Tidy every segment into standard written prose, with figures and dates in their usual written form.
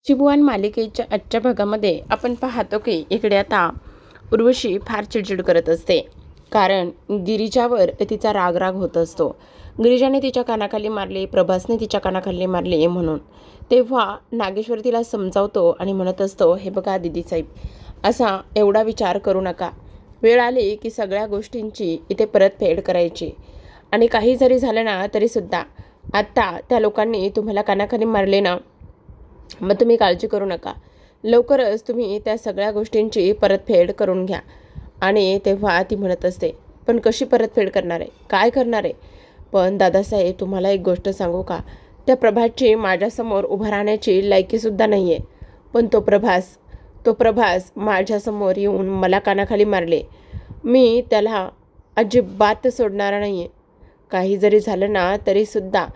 चिबुवान मालिकेच्या आजच्या भागामध्ये आपण पाहतो की इकडे आता उर्वशी फार चिडचिड करत असते, कारण गिरिजावर तिचा राग होत असतो. गिरिजाने तिच्या कानाखाली मारले, प्रभासने तिच्या कानाखाली मारले म्हणून. तेव्हा नागेश्वर तिला समजावतो आणि म्हणत असतो, हे बघा दिदी साहेब, असा एवढा विचार करू नका. वेळ आली की सगळ्या गोष्टींची इथे परतफेड करायची, आणि काही जरी झालं ना तरीसुद्धा आत्ता त्या लोकांनी तुम्हाला कानाखाली मारले ना, मग तुम्ही काळजी करू नका. लवकरच तुम्ही त्या सगळ्या गोष्टींची परतफेड करून घ्या. आणि तेव्हा ती म्हणत असते, पण कशी परतफेड करणार आहे, काय करणार आहे? पण दादासाहेब, तुम्हाला एक गोष्ट सांगू का, त्या प्रभासची माझ्यासमोर उभं राहण्याची लायकीसुद्धा नाही आहे. पण तो प्रभास माझ्यासमोर येऊन मला कानाखाली मारले. मी त्याला अजिबात सोडणार नाही आहे. काही जरी झालं ना तरीसुद्धा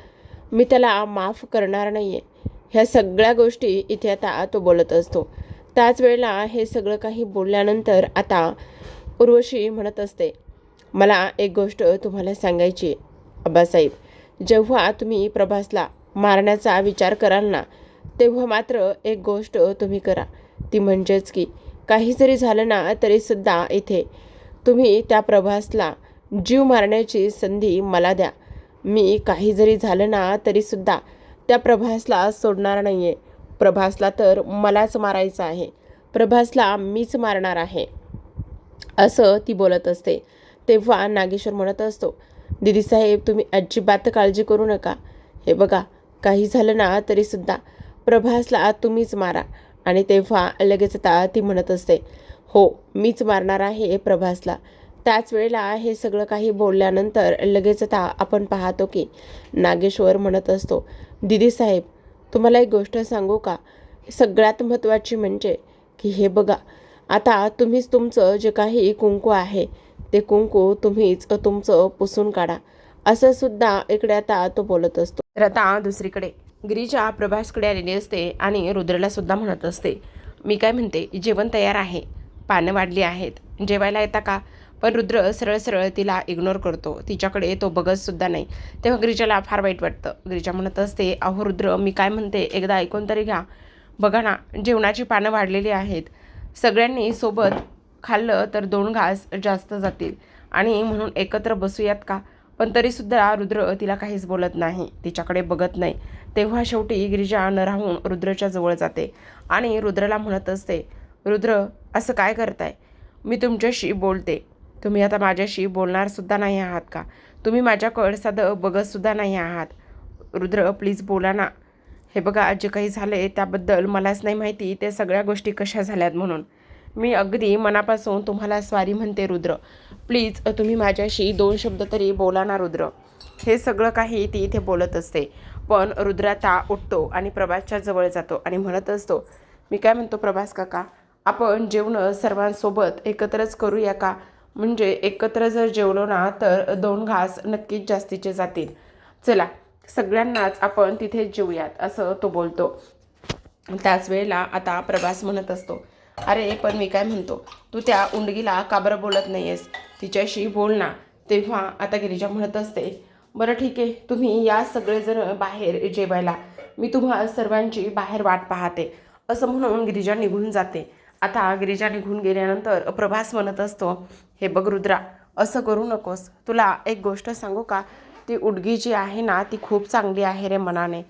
मी त्याला माफ करणार नाही आहे. ह्या सगळ्या गोष्टी इथे आता तो बोलत असतो. त्याच वेळेला हे सगळं काही बोलल्यानंतर आता उर्वशी म्हणत असते, मला एक गोष्ट तुम्हाला सांगायची आहे आबासाहेब. जेव्हा तुम्ही प्रभासला मारण्याचा विचार कराल ना, तेव्हा मात्र एक गोष्ट तुम्ही करा, ती म्हणजेच की काही जरी झालं ना तरीसुद्धा इथे तुम्ही त्या प्रभासला जीव मारण्याची संधी मला द्या. मी काही जरी झालं ना तरीसुद्धा त्या प्रभासला सोडणार नाही आहे. प्रभासला तर मलाच मारायचं आहे. प्रभासला मीच मारणार आहे, असं ती बोलत असते. तेव्हा नागेश्वर म्हणत असतो, दिदीसाहेब, तुम्ही अजिबात काळजी करू नका. हे बघा, काही झालं ना तरीसुद्धा प्रभासला तुम्हीच मारा. आणि तेव्हा लगेच आता ती म्हणत असते, हो, मीच मारणार आहे प्रभासला. त्याच वेळेला हे सगळं काही बोलल्यानंतर लगेच आता आपण पाहतो की नागेश्वर म्हणत असतो, दिदीसाहेब, तुम्हाला एक गोष्ट सांगू का, सगळ्यात महत्त्वाची म्हणजे की हे बघा, आता तुम्हीच तुमचं जे काही कुंकू आहे ते कुंकू तुम्हीच तुमचं पुसून काढा, असं सुद्धा इकडे आता तो बोलत असतो. तर आता दुसरीकडे गिरिजा प्रभासकडे आलेली असते आणि रुद्रला सुद्धा म्हणत असते, मी काय म्हणते, जेवण तयार आहे, पानं वाढली आहेत, जेवायला येता का? पण रुद्र सरळ सरळ तिला इग्नोर करतो, तिच्याकडे तो बघतसुद्धा नाही. तेव्हा गिरिजाला फार वाईट वाटतं. गिरिजा म्हणत असते, अहो रुद्र, मी काय म्हणते एकदा ऐकून तरी घ्या. बघा ना, जेवणाची पानं वाढलेली आहेत, सगळ्यांनी सोबत खाल्लं तर 2 घास जास्त जातील, आणि म्हणून एकत्र बसूयात का? पण तरीसुद्धा रुद्र तिला काहीच बोलत नाही, तिच्याकडे बघत नाही. तेव्हा शेवटी गिरिजा न राहून रुद्रच्या जवळ जाते आणि रुद्रला म्हणत असते, रुद्र, असं काय करताय? मी तुमच्याशी बोलते, तुम्ही आता माझ्याशी बोलणारसुद्धा नाही आहात का? तुम्ही माझ्याकडं साधं बघतसुद्धा नाही आहात. रुद्र, प्लीज बोला ना. हे बघा, जे काही झालं आहे त्याबद्दल मलाच नाही माहिती त्या सगळ्या गोष्टी कशा झाल्यात म्हणून. मी अगदी मनापासून तुम्हाला सॉरी म्हणते रुद्र. प्लीज तुम्ही माझ्याशी 2 शब्द तरी बोला ना रुद्र. हे सगळं काही ती इथे बोलत असते. पण रुद्र आता उठतो आणि प्रभासच्या जवळ जातो आणि म्हणत असतो, मी काय म्हणतो प्रभास काका, आपण जेवणं सर्वांसोबत एकत्रच करूया का? म्हणजे एकत्र जर जेवलो ना तर 2 घास नक्कीच जास्तीचे जातील. चला, सगळ्यांनाच आपण तिथेच जेवूयात, असं तो बोलतो. त्याच वेळेला आता प्रभास म्हणत असतो, अरे पण मी काय म्हणतो, तू त्या उंडगीला का बरं बोलत नाही आहेस, तिच्याशी बोल ना. तेव्हा आता गिरिजा म्हणत असते, बरं ठीक आहे, तुम्ही या सगळेजण बाहेर जेवायला, मी तुम्हा सर्वांची बाहेर वाट पाहते, असं म्हणून गिरिजा निघून जाते. आता गिरिजा निघून गेल्यानंतर प्रभास म्हणत असतो, हे बघ रुद्रा, असं करू नकोस. तुला एक गोष्ट सांगू का, ती उडगी जी आहे ना ती खूप चांगली आहे रे मनाने.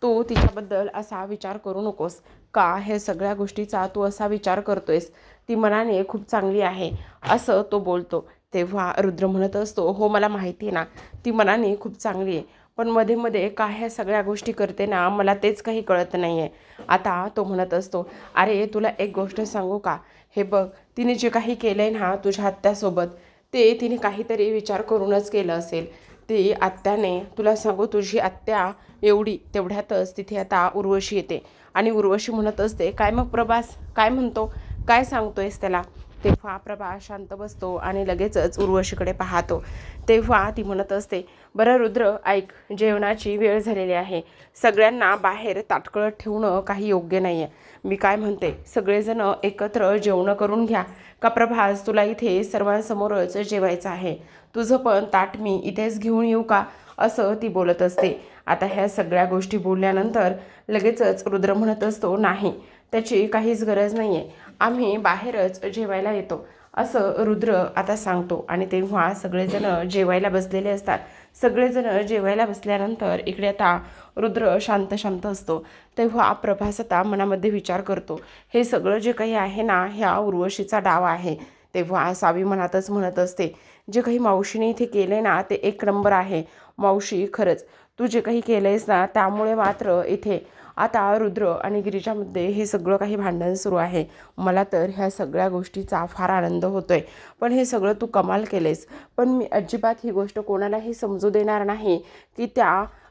तू तिच्याबद्दल असा विचार करू नकोस का, हे सगळ्या गोष्टीचा तू असा विचार करतोयस, ती मनाने खूप चांगली आहे, असं तो बोलतो. तेव्हा रुद्र म्हणत असतो, हो मला माहिती आहे ना, ती मनाने खूप चांगली आहे, पण मध्ये मध्ये काय ह्या सगळ्या गोष्टी करते ना, मला तेच काही कळत नाही आहे. आता तो म्हणत असतो, अरे तुला एक गोष्ट सांगू का, हे बघ, तिने जे काही केलं आहे ना तुझ्या आत्यासोबत, ते तिने काहीतरी विचार करूनच केलं असेल. ती आत्याने, तुला सांगू, तुझी आत्या एवढी तेवढ्यातच तिथे आता उर्वशी येते आणि उर्वशी म्हणत असते, काय मग प्रभास, काय म्हणतो, काय सांगतोयस त्याला? तेव्हा प्रभास शांत बसतो आणि लगेचच उर्वशीकडे पाहतो. तेव्हा ती म्हणत असते, बरं रुद्र, ऐक, जेवणाची वेळ झालेली आहे, सगळ्यांना बाहेर ताटकळत ठेवणं काही योग्य नाही आहे. मी काय म्हणते, सगळेजण एकत्र जेवणं करून घ्या का प्रभास, तुला इथे सर्वांसमोरच जेवायचं आहे, तुझं पण ताट मी इथेच घेऊन येऊ का, असं ती बोलत असते. आता ह्या सगळ्या गोष्टी बोलल्यानंतर लगेचच रुद्र म्हणत असतो, नाही, त्याची काहीच गरज नाही आहे, आम्ही बाहेरच जेवायला येतो, असं रुद्र आता सांगतो. आणि तेव्हा सगळेजण जेवायला बसलेले असतात. सगळेजण जेवायला बसल्यानंतर इकडे आता रुद्र शांत शांत असतो. तेव्हा प्रभास आता मनामध्ये विचार करतो, हे सगळं जे काही आहे ना, ह्या उर्वशीचा डाव आहे. तेव्हा सावी मनातच म्हणत असते, जे काही मावशीने इथे केले ना ते एक नंबर आहे. मावशी, खरंच तू जे काही केलं आहेस ना त्यामुळे मात्र इथे आता रुद्र आणि गिरिजामध्ये हे सगळं काही भांडण सुरू आहे. मला तर ह्या सगळ्या गोष्टीचा फार आनंद होतोय. पण हे सगळं तू कमाल केलेस. पण मी अजिबात ही गोष्ट कोणालाही समजू देणार नाही की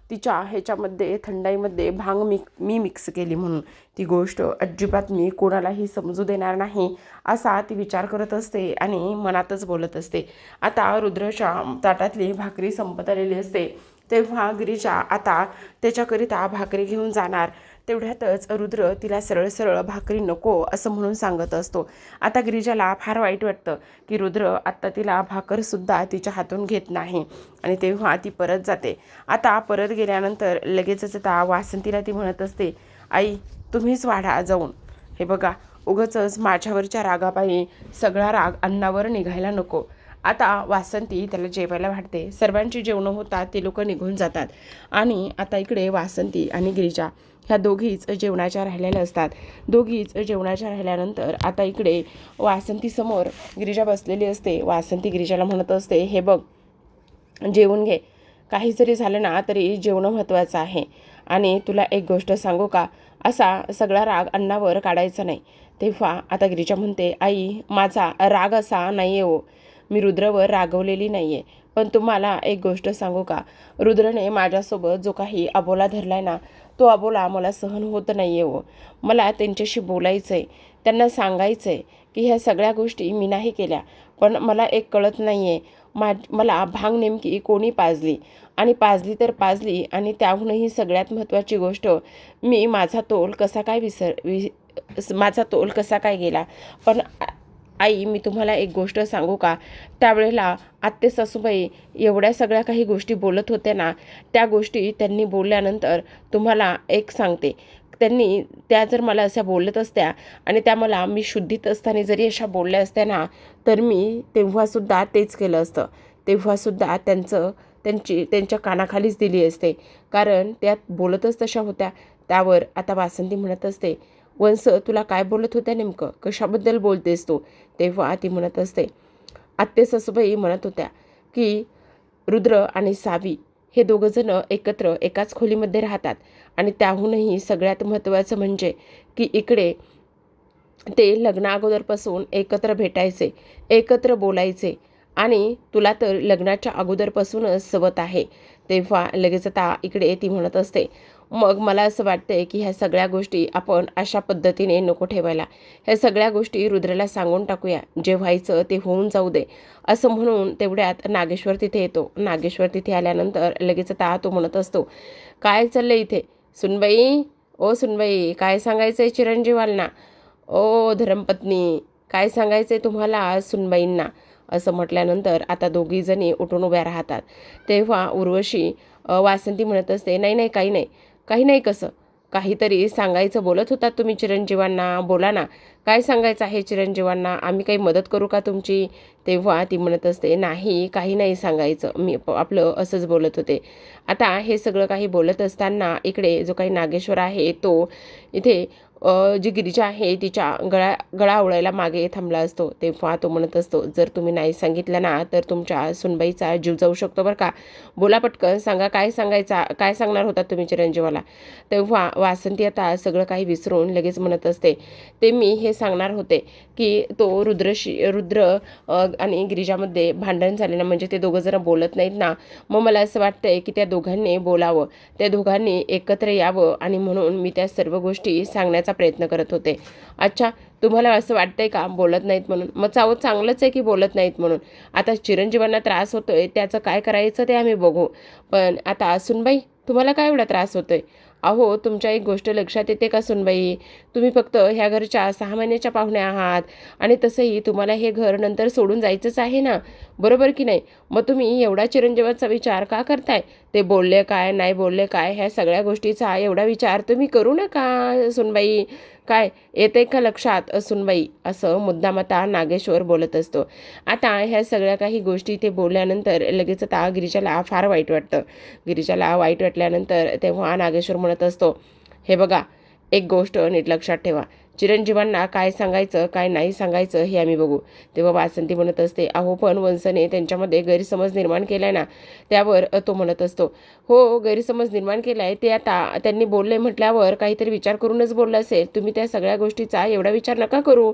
तिच्या ह्याच्यामध्ये थंडाईमध्ये भांग मी मिक्स केली म्हणून. ती गोष्ट अजिबात मी कोणालाही समजू देणार नाही, असा ती विचार करत असते आणि मनातच बोलत असते. आता रुद्रच्या ताटातली भाकरी संपत आलेली असते. तेव्हा गिरिजा आता त्याच्याकरिता भाकरी घेऊन जाणार. तेवढ्यातच रुद्र तिला सरळ सरळ भाकरी नको असं म्हणून सांगत असतो. आता गिरिजाला फार वाईट वाटतं की रुद्र आत्ता तिला भाकरसुद्धा तिच्या हातून घेत नाही. आणि तेव्हा ती परत जाते. आता परत गेल्यानंतर लगेचच आता वासंतीला ती म्हणत असते, आई, तुम्हीच वाढा जाऊन. हे बघा, उगाचच माझ्यावरच्या रागापायी सगळा राग अन्नावर निघायला नको. आता वासंती त्याला जेवायला वाढते. सर्वांची जेवणं होतात, ते लोक निघून जातात. आणि आता इकडे वासंती आणि गिरिजा ह्या दोघीच जेवणाच्या राहिलेल्या असतात. दोघीच जेवणाच्या राहिल्यानंतर आता इकडे वासंतीसमोर गिरिजा बसलेली असते. वासंती गिरिजाला म्हणत असते, हे बघ, जेवून घे. काही जरी झालं ना तरी जेवणं महत्त्वाचं आहे. आणि तुला एक गोष्ट सांगू का, असा सगळा राग अन्नावर काढायचा नाही. तेव्हा आता गिरिजा म्हणते, आई, माझा राग असा नाही आहे हो, मी रुद्रवर रागवलेली नाही आहे. पण तुम्हाला एक गोष्ट सांगू का, रुद्रने माझ्यासोबत जो काही अबोला धरला आहे ना, तो अबोला मला सहन होत नाही आहे हो. मला त्यांच्याशी बोलायचं आहे, त्यांना सांगायचं आहे की ह्या सगळ्या गोष्टी मी नाही केल्या. पण मला एक कळत नाही आहे, मला भांग नेमकी कोणी पाजली. आणि पाजली तर पाजली, आणि त्याहूनही सगळ्यात महत्त्वाची गोष्ट, मी माझा तोल कसा काय गेला. पण आई, मी तुम्हाला एक गोष्ट सांगू का, त्यावेळेला आत्ते सासूबाई एवढ्या सगळ्या काही गोष्टी बोलत होत्या ना, त्या गोष्टी त्यांनी बोलल्यानंतर तुम्हाला एक सांगते, त्या जर मला अशा बोलत असत्या आणि त्या मला मी शुद्धीत असताना जरी अशा बोलल्या असत्या ना, तर मी तेव्हासुद्धा तेच केलं असतं. तेव्हासुद्धा त्यांच्या कानाखालीच दिली असते, कारण त्या बोलतच तशा होत्या. त्यावर आता वासंती म्हणत असते, वंस, तुला काय बोलत होत्या नेमकं, कशाबद्दल बोलतेस तू. तेव्हा ती म्हणत असते, आत्ते सासूबाई म्हणत होत्या की रुद्र आणि सावी हे दोघंजण एकत्र एकाच खोलीमध्ये राहतात. आणि त्याहूनही सगळ्यात महत्त्वाचं म्हणजे की इकडे ते लग्ना अगोदरपासून एकत्र भेटायचे, एकत्र बोलायचे, आणि तुला तर लग्नाच्या अगोदरपासूनच सवत आहे. तेव्हा लगेच आता इकडे ती म्हणत असते, मग मला असं वाटतंय की ह्या सगळ्या गोष्टी आपण अशा पद्धतीने नको ठेवायला. ह्या सगळ्या गोष्टी रुद्रला सांगून टाकूया, जे व्हायचं ते होऊन जाऊ दे, असं म्हणून तेवढ्यात नागेश्वर तिथे येतो. नागेश्वर तिथे आल्यानंतर लगेच आता तो म्हणत असतो, काय चाललंय इथे सुनबाई, ओ सुनबाई, काय सांगायचं आहे चिरंजीवांना, ओ धर्मपत्नी, काय सांगायचं आहे तुम्हाला सुनबाईंना. असं म्हटल्यानंतर आता दोघीजणी उठून उभ्या राहतात. तेव्हा उर्वशी वासंती म्हणत असते, नाही नाही, काही नाही, काही नाही. कसं काहीतरी सांगायचं बोलत होतात तुम्ही चिरंजीवांना, बोला ना, काय सांगायचं आहे चिरंजीवांना, आम्ही काही मदत करू का तुमची. तेव्हा ती म्हणत असते, नाही, काही नाही सांगायचं, मी आपलं असंच बोलत होते. आता हे सगळं काही बोलत असताना इकडे जो काही नागेश्वर आहे तो इथे जी गिरिजा आहे तिच्या गळा आवळायला मागे थांबला असतो. तेव्हा तो म्हणत असतो, जर तुम्ही नाही सांगितलं ना तर तुमच्या सुनबाईचा जीव जाऊ शकतो बरं का. बोला पटकन, सांगा, काय सांगणार होता तुम्ही चिरंजीवाला. तेव्हा वासंती आता सगळं काही विसरून लगेच म्हणत असते, ते मी हे सांगणार होते की तो रुद्र आणि गिरिजामध्ये भांडण झालेलं, म्हणजे ते दोघं जरा बोलत नाहीत ना, मग मला असं वाटतंय की त्या दोघांनी बोलावं, त्या दोघांनी एकत्र यावं, आणि म्हणून मी त्या सर्व गोष्टी सांगण्याचा प्रयत्न करत होते. अच्छा, तुम्हाला असं वाटतंय का बोलत नाहीत म्हणून. मग चांगलंच आहे की बोलत नाहीत म्हणून. आता चिरंजीवांना त्रास होतोय, त्याचं काय करायचं ते आम्ही बघू. पण आता सुनबाई, तुम्हाला काय एवढा त्रास होतोय. अहो, तुमच्या एक गोष्ट लक्षात येते का सुनबाई? तुम्ही फक्त ह्या घरच्या 6 महिन्याच्या पाहुण्या आहात आणि तसंही तुम्हाला हे घर नंतर सोडून जायचंच आहे ना, बरोबर की नाही? मग तुम्ही एवढा चिरंजीवाचा विचार का करताय? ते बोलले काय, नाही बोलले काय, ह्या सगळ्या गोष्टीचा एवढा विचार तुम्ही करू नका सुनबाई. काय येतंय का लक्षात सुनबाई? असं मुद्दाम आता नागेश्वर बोलत असतो. आता ह्या सगळ्या काही गोष्टी ते बोलल्यानंतर लगेच आता गिरीजाला फार वाईट वाटतं. गिरीजाला वाईट वाटल्यानंतर तेव्हा नागेश्वर म्हणत असतो, हे बघा, एक गोष्ट नीट लक्षात ठेवा. चिरंजीवांना काय सांगायचं काय नाही सांगायचं हे आम्ही बघू. तेव्हा वासंती म्हणत असते, अहो पण वंसने त्यांच्यामध्ये गैरसमज निर्माण केलाय ना. त्यावर तो म्हणत असतो, हो गैरसमज निर्माण केलाय ते आता त्यांनी बोलले म्हटल्यावर काहीतरी विचार करूनच बोललं असेल. तुम्ही त्या सगळ्या गोष्टीचा एवढा विचार नका करू.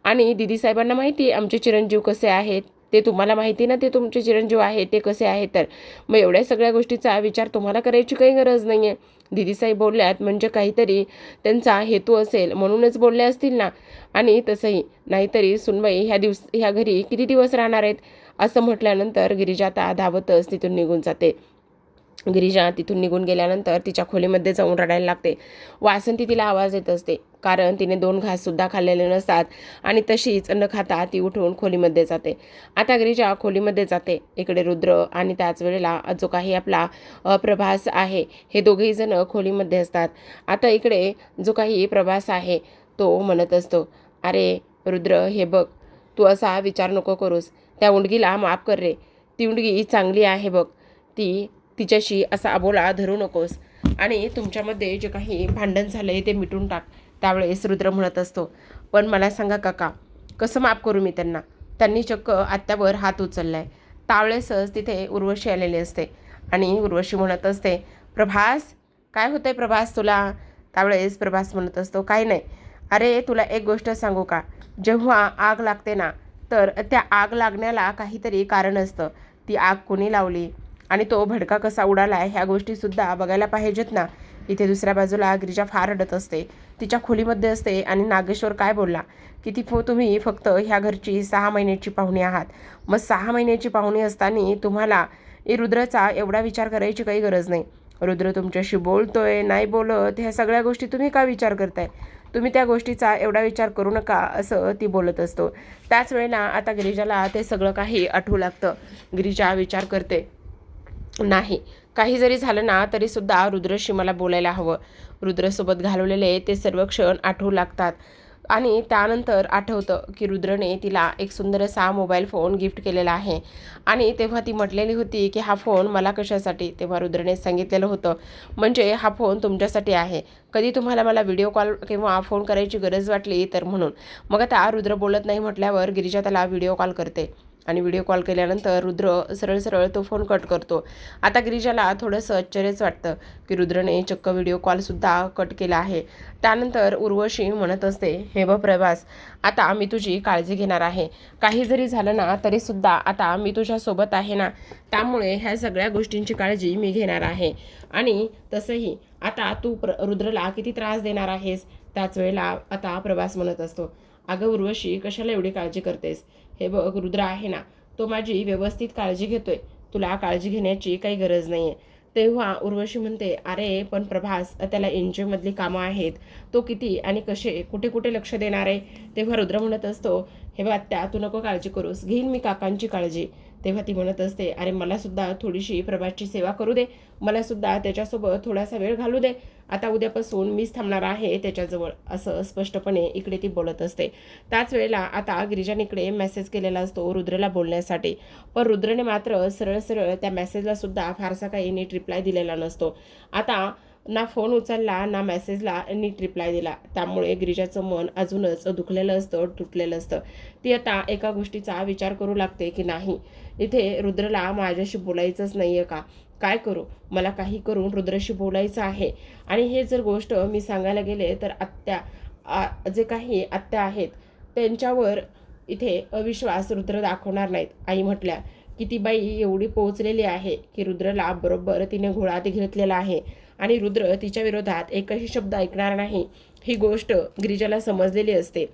आणि दिदी साहेबांना माहिती आमचे चिरंजीव कसे आहेत ते, तुम्हाला माहिती ना ते तुमचे चिरंजीव आहेत ते कसे आहेत. तर मग एवढ्या सगळ्या गोष्टीचा विचार तुम्हाला करायची काही गरज नाही आहे. दिदीसाई बोलल्यात म्हणजे काहीतरी त्यांचा हेतू असेल म्हणूनच बोलले असतील ना. आणि तसंही नाहीतरी सुनबाई ह्या घरी किती दिवस राहणार आहेत असं म्हटल्यानंतर गिरिजा आता धावतच तिथून निघून जाते. गिरिजा तिथून निघून गेल्यानंतर तिच्या खोलीमध्ये जाऊन रडायला लागते. वासंती तिला आवाज येत असते, कारण तिने 2 घाससुद्धा खाल्लेले नसतात आणि तशीच न खाता ती उठून खोलीमध्ये जाते. आता गिरिजा खोलीमध्ये जाते. इकडे रुद्र आणि त्याच वेळेला जो काही आपला प्रभास आहे हे दोघेही जण खोलीमध्ये असतात. आता इकडे जो काही प्रभास आहे तो म्हणत असतो, अरे रुद्र, हे बघ, तू असा विचार नको करूस. त्या उंडगीला माफ कर रे. ती उंडगी चांगली आहे बघ. तिच्याशी असा अबोला धरू नकोस आणि तुमच्यामध्ये जे काही भांडण झालंय ते मिटून टाक. त्यावेळेस रुद्र म्हणत असतो, पण मला सांगा काका, कसं माफ करू मी त्यांना? त्यांनी चक्क आत्यावर हात उचललाय. त्यावेळेसच तिथे उर्वशी आलेली असते आणि उर्वशी म्हणत असते, प्रभास, काय होतंय प्रभास तुला? त्यावेळेस प्रभास म्हणत असतो, काही नाही. अरे तुला एक गोष्ट सांगू का? जेव्हा आग लागते ना, तर त्या आग लागण्याला काहीतरी कारण असतं. ती आग कोणी लावली आणि तो भडका कसा उडाला ह्या गोष्टीसुद्धा बघायला पाहिजेत ना. इथे दुसऱ्या बाजूला गिरिजा फार रडत असते. तिच्या खोलीमध्ये असते आणि नागेश्वर काय बोलला की तुम्ही फक्त ह्या घरची 6 महिन्याची पाहुणी आहात. मग 6 महिन्याची पाहुणी असताना तुम्हाला रुद्राचा एवढा विचार करायची काही गरज नाही. रुद्र तुमच्याशी बोलतोय नाही बोलत ह्या सगळ्या गोष्टी तुम्ही का विचार करताय? तुम्ही त्या गोष्टीचा एवढा विचार करू नका असं ती बोलत असतो. त्याच वेळेला आता गिरिजाला ते सगळं काही आठवू लागतं. गिरिजा विचार करते, नाही, काही जरी झालं ना तरीसुद्धा रुद्रशी मला बोलायला हवं. रुद्रसोबत घालवलेले ते सर्व क्षण आठवू लागतात आणि त्यानंतर आठवतं की रुद्रने तिला एक सुंदर असा मोबाईल फोन गिफ्ट केलेला आहे आणि तेव्हा ती म्हटलेली होती की हा फोन मला कशासाठी? तेव्हा रुद्रने सांगितलेलं होतं, म्हणजे हा फोन तुमच्यासाठी आहे. कधी तुम्हाला मला व्हिडिओ कॉल किंवा फोन करायची गरज वाटली तर म्हणून. मग आता रुद्र बोलत नाही म्हटल्यावर गिरिजा त्याला व्हिडिओ कॉल करते आणि व्हिडिओ कॉल केल्यानंतर रुद्र सरळ सरळ तो फोन कट करतो. आता गिरिजाला थोडंसं आश्चर्यच वाटतं की रुद्रने चक्क व्हिडिओ कॉलसुद्धा कट केला आहे. त्यानंतर उर्वशी म्हणत असते, हे बघ प्रभास, आता मी तुझी काळजी घेणार आहे. काही जरी झालं ना तरीसुद्धा आता मी तुझ्यासोबत आहे ना, त्यामुळे ह्या सगळ्या गोष्टींची काळजी मी घेणार आहे. आणि तसंही आता तू रुद्रला किती त्रास देणार आहेस? त्याच वेळेला आता प्रभास म्हणत असतो, अगं उर्वशी, कशाला एवढी काळजी करतेस? हे बघ, रुद्र आहे ना, तो माझी व्यवस्थित काळजी घेतोय. तुला काळजी घेण्याची काही गरज नाही आहे. तेव्हा उर्वशी म्हणते, अरे पण प्रभास, त्याला एनजीओमधली कामं आहेत, तो किती आणि कसे कुठे कुठे लक्ष देणार आहे? तेव्हा रुद्र म्हणत असतो, हे बघ आत्या, तू नको काळजी करूस, घेईन मी काकांची काळजी. तेव्हा ती म्हणत असते, अरे मलासुद्धा थोडीशी प्रभासची सेवा करू दे, मलासुद्धा त्याच्यासोबत थोडासा वेळ घालू दे. आता उद्यापासून मीच थांबणार आहे त्याच्याजवळ, असं स्पष्टपणे इकडे ती बोलत असते. त्याच वेळेला आता गिरिजाने इकडे मेसेज केलेला असतो रुद्रला बोलण्यासाठी, पण रुद्रने मात्र सरळ सरळ त्या मेसेजला सुद्धा फारसा काही नीट रिप्लाय दिलेला नसतो. आता ना फोन उचलला ना मेसेजला नीट रिप्लाय दिला. त्यामुळे गिरिजाचं मन अजूनच दुखलेलं असतं, तुटलेलं असतं. ती आता एका गोष्टीचा विचार करू लागते की नाही, इथे रुद्रला माझ्याशी बोलायचंच नाही आहे का? काय करू? मला काही करून रुद्रशी बोलायचं आहे. आणि हे जर गोष्ट मी सांगायला गेले तर जे काही आत्या आहेत त्यांच्यावर इथे अविश्वास रुद्र दाखवणार नाहीत. आई म्हटल्या की ती बाई एवढी पोहोचलेली आहे की रुद्रला बरोबर तिने घोळात घेतलेला आहे आणि रुद्र तिच्या विरोधात एकही शब्द ऐकणार नाही. ही गोष्ट गिरिजाला समजलेली असते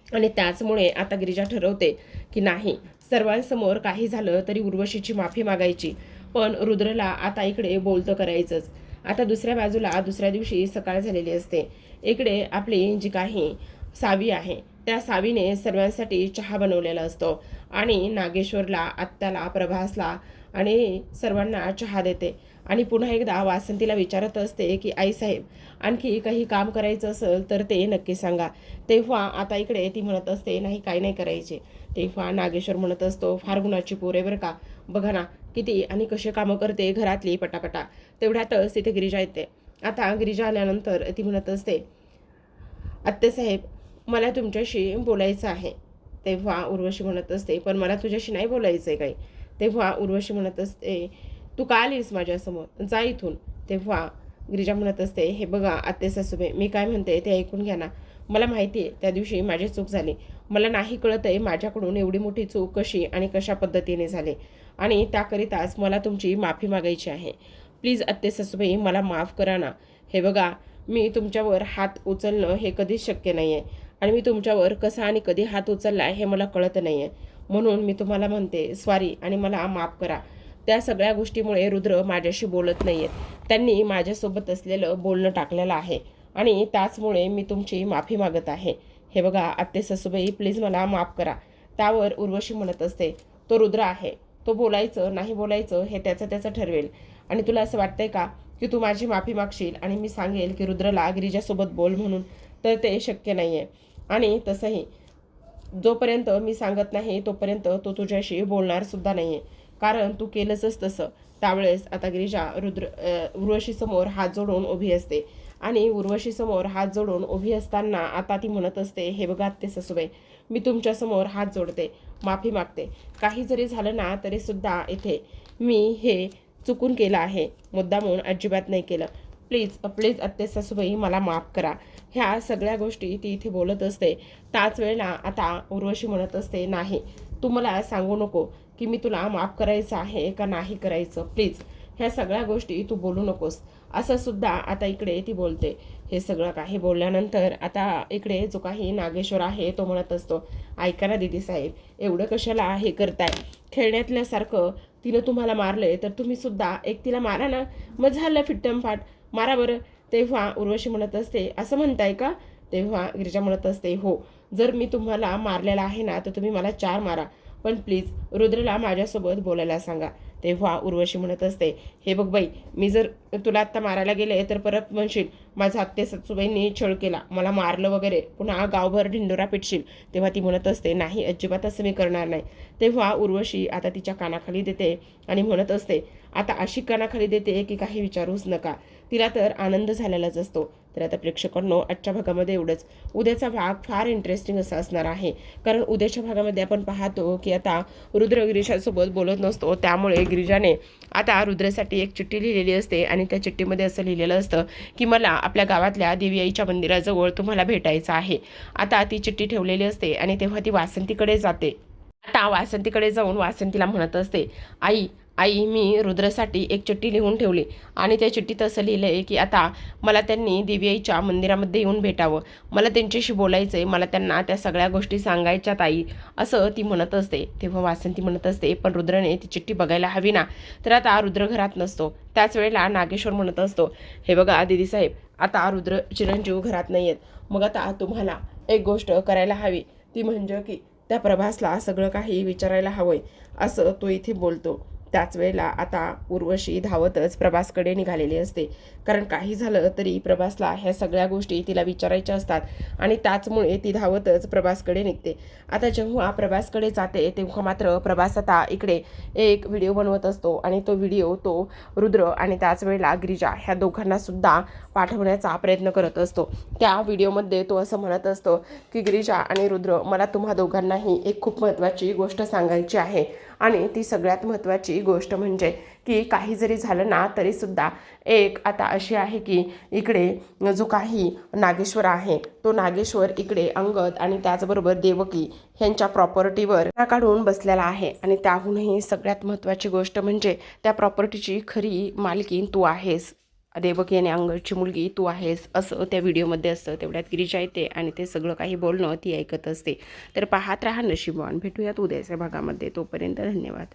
आणि त्याचमुळे आता गिरिजा ठरवते की नाही, सर्वांसमोर काही झालं तरी उर्वशीची माफी मागायची, पण रुद्रला आता इकडे बोलतं करायचंच. आता दुसऱ्या बाजूला दुसऱ्या दिवशी सकाळ झालेली असते. इकडे आपली जी काही सावी आहे त्या सावीने सर्वांसाठी चहा बनवलेला असतो आणि नागेश्वरला, आत्याला, प्रभासला आणि सर्वांना चहा देते आणि पुन्हा एकदा वासंतीला विचारत असते की आईसाहेब आणखी काही काम करायचं असेल तर ते नक्की सांगा. तेव्हा आता इकडे ती म्हणत असते नाही काही नाही करायचे. तेव्हा नागेश्वर म्हणत असतो फार गुणाची पोर आहे बरं का, बघा ना किती आणि कसे कामं करते घरातली पटापटा. तेवढ्यातच तिथे गिरिजा येते. आता गिरिजा आल्यानंतर ती म्हणत असते आत्तेसाहेब मला तुमच्याशी बोलायचं आहे. तेव्हा उर्वशी म्हणत असते पण मला तुझ्याशी नाही बोलायचं आहे काही. तेव्हा उर्वशी म्हणत असते तू का आलीस माझ्यासमोर, जा इथून. तेव्हा गिरिजा म्हणत असते हे बघा आत्ते सासूबाई मी काय म्हणते ते ऐकून घ्या ना. मला माहिती आहे त्या दिवशी माझी चूक झाली. मला नाही कळत आहे माझ्याकडून एवढी मोठी चूक कशी आणि कशा पद्धतीने झाली आणि त्याकरिताच मला तुमची माफी मागायची आहे. प्लीज आत्ते सासूबाई मला माफ करा ना. हे बघा मी तुमच्यावर हात उचलणं हे कधीच शक्य नाही आहे आणि मी तुमच्यावर कसा आणि कधी हात उचलला हे मला कळत नाही आहे. म्हणून मी तुम्हाला म्हणते सॉरी आणि मला माफ करा. त्या सगळ्या गोष्टीमुळे रुद्र माझ्याशी बोलत नाही आहेत. त्यांनी माझ्यासोबत असलेलं बोलणं टाकलेलं आहे आणि त्याचमुळे मी तुमची माफी मागत आहे. हे बघा आत्ते सासूबाई प्लीज मला माफ करा. त्यावर उर्वशी म्हणत असते तो रुद्र आहे, तो बोलायचं नाही बोलायचं हे त्याचं ठरवेल आणि तुला असं वाटतंय का की तू माझी माफी मागशील आणि मी सांगेल की रुद्रला गिरिजासोबत बोल म्हणून, तर ते शक्य नाही आहे. आणि तसंही जोपर्यंत मी सांगत नाही तोपर्यंत तो तुझ्याशी बोलणार सुद्धा नाही आहे, कारण तू केलंसच तसं. त्यावेळेस आता गिरिजा उर्वशीसमोर हात जोडून उभी असते आणि उर्वशीसमोर हात जोडून उभी असताना आता ती म्हणत असते हे बघा आत्ते सासूबाई मी तुमच्यासमोर हात जोडते, माफी मागते. काही जरी झालं ना तरीसुद्धा इथे मी हे चुकून केलं आहे, मुद्दामून अजिबात नाही केलं. प्लीज आत्ते सासूबाई मला माफ करा. ह्या सगळ्या गोष्टी ती इथे बोलत असते. त्याच वेळेला आता उर्वशी म्हणत असते नाही तू मला सांगू नको की मी तुला माफ करायचं आहे का नाही करायचं. प्लीज ह्या सगळ्या गोष्टी तू बोलू नकोस असं सुद्धा आता इकडे ती बोलते. हे सगळं काही बोलल्यानंतर आता इकडे जो काही नागेश्वर आहे तो म्हणत असतो ऐका ना दीदी साहेब एवढं कशाला हे करताय, खेळण्यातल्यासारखं तिनं तुम्हाला मारलंय तर तुम्ही सुद्धा एक तिला मारा ना, मग झालं फिट्टमफाट, मारा बरं. तेव्हा उर्वशी म्हणत असते असं म्हणताय का. तेव्हा गिरिजा म्हणत असते हो जर मी तुम्हाला मारलेला आहे ना तर तुम्ही मला 4 मारा, पण प्लीज रुद्रला माझ्यासोबत बोलायला सांगा. तेव्हा उर्वशी म्हणत असते हे बघ बाई मी जर तुला आत्ता मारायला गेले तर परत म्हणशील माझा आत्ते सासूबाईंनी छळ केला, मला मारलं वगैरे, पुन्हा गावभर ढिंडोरा पिटशील. तेव्हा ती म्हणत असते नाही अजिबात असं मी करणार नाही. तेव्हा उर्वशी आता तिच्या कानाखाली देते आणि म्हणत असते आता अशी कानाखाली देते की काही विचारूच नका. तिला तर आनंद झालेलाच असतो. तर आता प्रेक्षकांनो आजच्या भागामध्ये एवढंच. उद्याचा भाग फार इंटरेस्टिंग असा असणार आहे, कारण उद्याच्या भागामध्ये आपण पाहतो की आता रुद्र गिरिजासोबत बोलत नसतो. त्यामुळे गिरिजाने आता रुद्रसाठी एक चिठ्ठी लिहिलेली असते आणि त्या चिठ्ठीमध्ये असं लिहिलेलं असतं की मला आपल्या गावातल्या देवी आईच्या मंदिराजवळ तुम्हाला भेटायचं आहे. आता ती चिठ्ठी ठेवलेली असते आणि तेव्हा ती वासंतीकडे जाते. आता वासंतीकडे जाऊन वासंतीला म्हणत असते आई मी रुद्रसाठी एक चिठ्ठी लिहून ठेवली आणि त्या चिठ्ठीत असं लिहिलं आहे की आता मला त्यांनी देवी आईच्या मंदिरामध्ये येऊन भेटावं, मला त्यांच्याशी बोलायचं आहे, मला त्यांना त्या सगळ्या गोष्टी सांगायच्यात आई, असं ती म्हणत असते. तेव्हा वासंती म्हणत असते पण रुद्रने ती चिठ्ठी बघायला हवी ना. तर आता रुद्र घरात नसतो. त्याच वेळेला नागेश्वर म्हणत असतो हे बघा दीदी साहेब आता रुद्र चिरंजीव घरात नाही आहेत, मग आता तुम्हाला एक गोष्ट करायला हवी ती म्हणजे की त्या प्रभासला सगळं काही विचारायला हवंय असं तो इथे बोलतो. त्याच वेळेला आता उर्वशी धावतच प्रभासकडे निघालेली असते, कारण काही झालं तरी प्रभासला ह्या सगळ्या गोष्टी तिला विचारायच्या असतात आणि त्याचमुळे ती धावतच प्रभासकडे निघते. आता जेव्हा प्रभासकडे जाते तेव्हा मात्र प्रभास आता इकडे एक व्हिडिओ बनवत असतो आणि तो व्हिडिओ तो रुद्र आणि त्याच वेळेला गिरिजा ह्या दोघांना सुद्धा पाठवण्याचा प्रयत्न करत असतो. त्या व्हिडिओमध्ये तो असं म्हणत असतो की गिरिजा आणि रुद्र मला तुम्हा दोघांनाही एक खूप महत्त्वाची गोष्ट सांगायची आहे आणि ती सगळ्यात महत्त्वाची गोष्ट म्हणजे की काही जरी झालं ना तरीसुद्धा एक आता अशी आहे की इकडे जो काही नागेश्वर आहे तो नागेश्वर इकडे अंगद आणि त्याचबरोबर देवकी ह्यांच्या प्रॉपर्टीवर काढून बसलेला आहे आणि त्याहूनही सगळ्यात महत्त्वाची गोष्ट म्हणजे त्या प्रॉपर्टीची खरी मालकीण तू आहेस, देवकी आणि अंगदची मुलगी तू आहेस असं त्या व्हिडिओमध्ये असतं. तेवढ्यात गिरिजा येते आणि ते सगळं काही बोलणं ती ऐकत असते. तर पाहत राहा नशीबवान. भेटूयात उद्याच्या भागामध्ये. तोपर्यंत धन्यवाद.